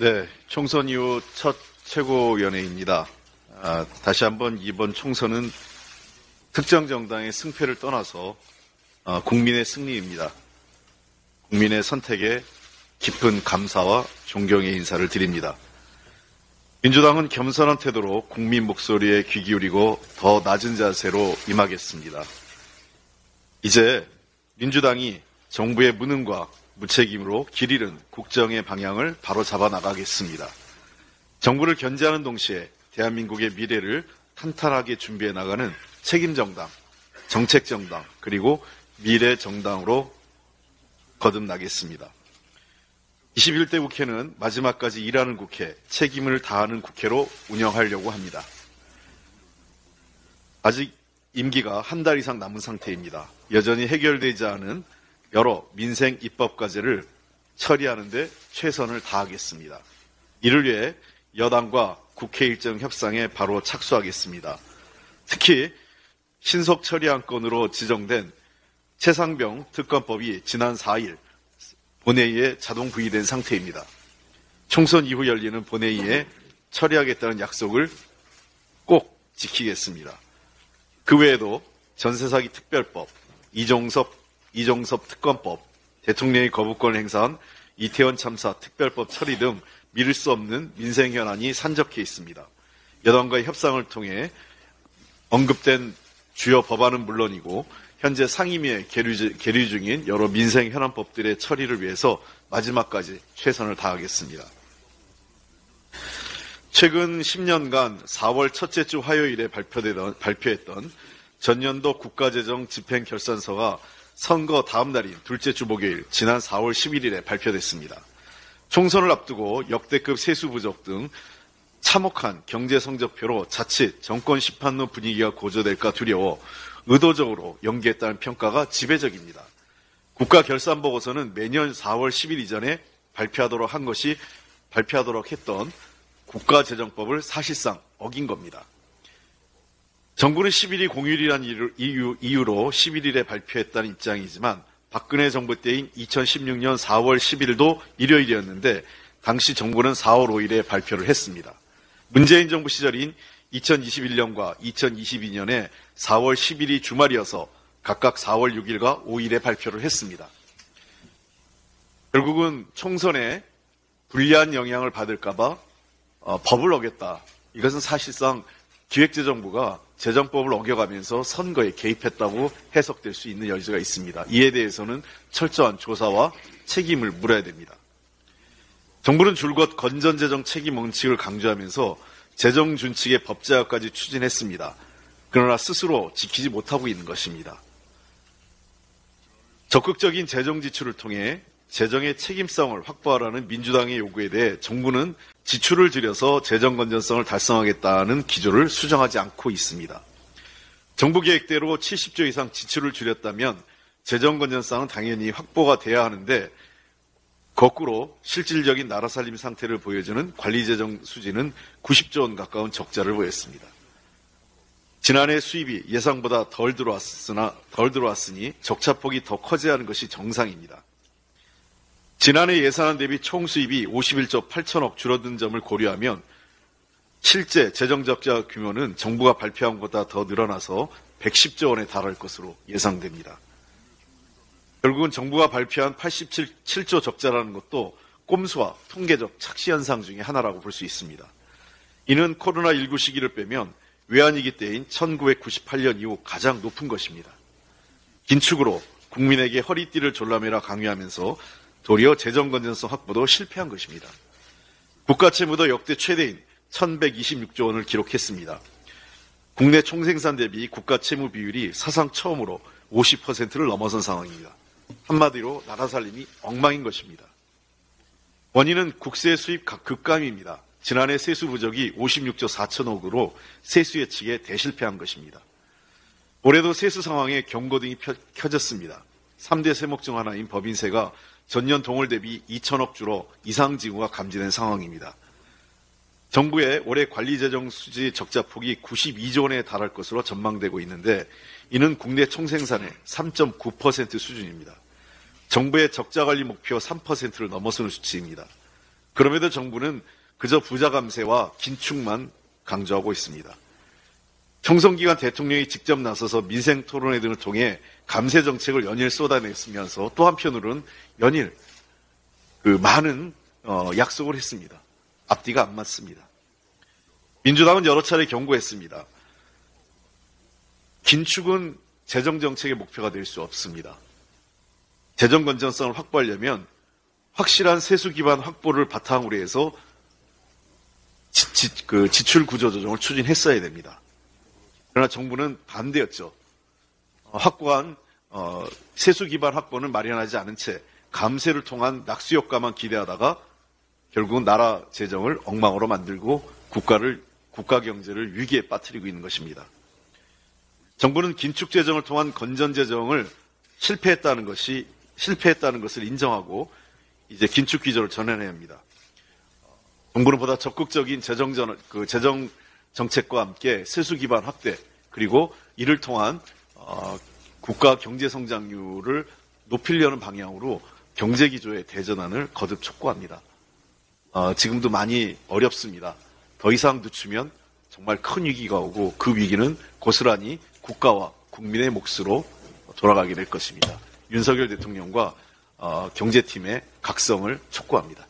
네, 총선 이후 첫 최고위원회입니다. 다시 한번 이번 총선은 특정 정당의 승패를 떠나서 국민의 승리입니다. 국민의 선택에 깊은 감사와 존경의 인사를 드립니다. 민주당은 겸손한 태도로 국민 목소리에 귀 기울이고 더 낮은 자세로 임하겠습니다. 이제 민주당이 정부의 무능과 무책임으로 길 잃은 국정의 방향을 바로 잡아 나가겠습니다. 정부를 견제하는 동시에 대한민국의 미래를 탄탄하게 준비해 나가는 책임정당, 정책정당, 그리고 미래정당으로 거듭나겠습니다. 21대 국회는 마지막까지 일하는 국회, 책임을 다하는 국회로 운영하려고 합니다. 아직 임기가 한 달 이상 남은 상태입니다. 여전히 해결되지 않은 여러 민생 입법 과제를 처리하는 데 최선을 다하겠습니다. 이를 위해 여당과 국회 일정 협상에 바로 착수하겠습니다. 특히 신속 처리 안건으로 지정된 최상병 특검법이 지난 4일 본회의에 자동 부의된 상태입니다. 총선 이후 열리는 본회의에 처리하겠다는 약속을 꼭 지키겠습니다. 그 외에도 전세사기 특별법, 이종섭 특검법, 대통령의 거부권을 행사한 이태원 참사 특별법 처리 등 미룰 수 없는 민생 현안이 산적해 있습니다. 여당과의 협상을 통해 언급된 주요 법안은 물론이고 현재 상임위에 계류 중인 여러 민생 현안법들의 처리를 위해서 마지막까지 최선을 다하겠습니다. 최근 10년간 4월 첫째 주 화요일에 발표했던 전년도 국가재정 집행결산서가 선거 다음 날인 둘째 주 목요일 지난 4월 11일에 발표됐습니다. 총선을 앞두고 역대급 세수 부족 등 참혹한 경제 성적표로 자칫 정권 심판론 분위기가 고조될까 두려워 의도적으로 연기했다는 평가가 지배적입니다. 국가결산보고서는 매년 4월 10일 이전에 발표하도록 했던 국가재정법을 사실상 어긴 겁니다. 정부는 11일 공휴일이라는 이유로 11일에 발표했다는 입장이지만 박근혜 정부 때인 2016년 4월 10일도 일요일이었는데 당시 정부는 4월 5일에 발표를 했습니다. 문재인 정부 시절인 2021년과 2022년에 4월 10일이 주말이어서 각각 4월 6일과 5일에 발표를 했습니다. 결국은 총선에 불리한 영향을 받을까봐 법을 어겼다. 이것은 사실상 기획재정부가 재정법을 어겨가면서 선거에 개입했다고 해석될 수 있는 여지가 있습니다. 이에 대해서는 철저한 조사와 책임을 물어야 됩니다. 정부는 줄곧 건전재정 책임 원칙을 강조하면서 재정준칙의 법제화까지 추진했습니다. 그러나 스스로 지키지 못하고 있는 것입니다. 적극적인 재정 지출을 통해 재정의 책임성을 확보하라는 민주당의 요구에 대해 정부는 지출을 줄여서 재정 건전성을 달성하겠다는 기조를 수정하지 않고 있습니다. 정부 계획대로 70조 이상 지출을 줄였다면 재정 건전성은 당연히 확보가 돼야 하는데 거꾸로 실질적인 나라 살림 상태를 보여주는 관리재정 수지는 90조 원 가까운 적자를 보였습니다. 지난해 수입이 예상보다 덜 들어왔으니 적자폭이 더 커져야 하는 것이 정상입니다. 지난해 예산안 대비 총 수입이 51조 8천억 줄어든 점을 고려하면 실제 재정 적자 규모는 정부가 발표한 것보다 더 늘어나서 110조 원에 달할 것으로 예상됩니다. 결국은 정부가 발표한 87조 적자라는 것도 꼼수와 통계적 착시 현상 중에 하나라고 볼 수 있습니다. 이는 코로나19 시기를 빼면 외환위기 때인 1998년 이후 가장 높은 것입니다. 긴축으로 국민에게 허리띠를 졸라매라 강요하면서 도리어 재정 건전성 확보도 실패한 것입니다. 국가 채무도 역대 최대인 1126조 원을 기록했습니다. 국내 총생산 대비 국가 채무 비율이 사상 처음으로 50%를 넘어선 상황입니다. 한마디로 나라 살림이 엉망인 것입니다. 원인은 국세 수입 급감입니다. 지난해 세수 부족이 56조 4천억으로 세수 예측에 대실패한 것입니다. 올해도 세수 상황에 경고등이 켜졌습니다. 3대 세목 중 하나인 법인세가 전년 동월 대비 2천억 줄어 이상 징후가 감지된 상황입니다. 정부의 올해 관리재정 수지 적자폭이 92조 원에 달할 것으로 전망되고 있는데 이는 국내 총생산의 3.9% 수준입니다. 정부의 적자관리 목표 3%를 넘어서는 수치입니다. 그럼에도 정부는 그저 부자 감세와 긴축만 강조하고 있습니다. 총선기간 대통령이 직접 나서서 민생 토론회 등을 통해 감세 정책을 연일 쏟아냈으면서 또 한편으로는 연일 많은 약속을 했습니다. 앞뒤가 안 맞습니다. 민주당은 여러 차례 경고했습니다. 긴축은 재정정책의 목표가 될 수 없습니다. 재정 건전성을 확보하려면 확실한 세수 기반 확보를 바탕으로 해서 지출 구조 조정을 추진했어야 됩니다. 그러나 정부는 반대였죠. 확고한 세수 기반 확보는 마련하지 않은 채 감세를 통한 낙수 효과만 기대하다가 결국은 나라 재정을 엉망으로 만들고 국가 경제를 위기에 빠뜨리고 있는 것입니다. 정부는 긴축 재정을 통한 건전 재정을 실패했다는 것을 인정하고 이제 긴축 기조를 전환해야 합니다. 정부는 보다 적극적인 재정 정책과 함께 세수 기반 확대 그리고 이를 통한 국가 경제 성장률을 높이려는 방향으로 경제 기조의 대전환을 거듭 촉구합니다. 지금도 많이 어렵습니다. 더 이상 늦추면 정말 큰 위기가 오고 그 위기는 고스란히 국가와 국민의 몫으로 돌아가게 될 것입니다. 윤석열 대통령과 경제팀의 각성을 촉구합니다.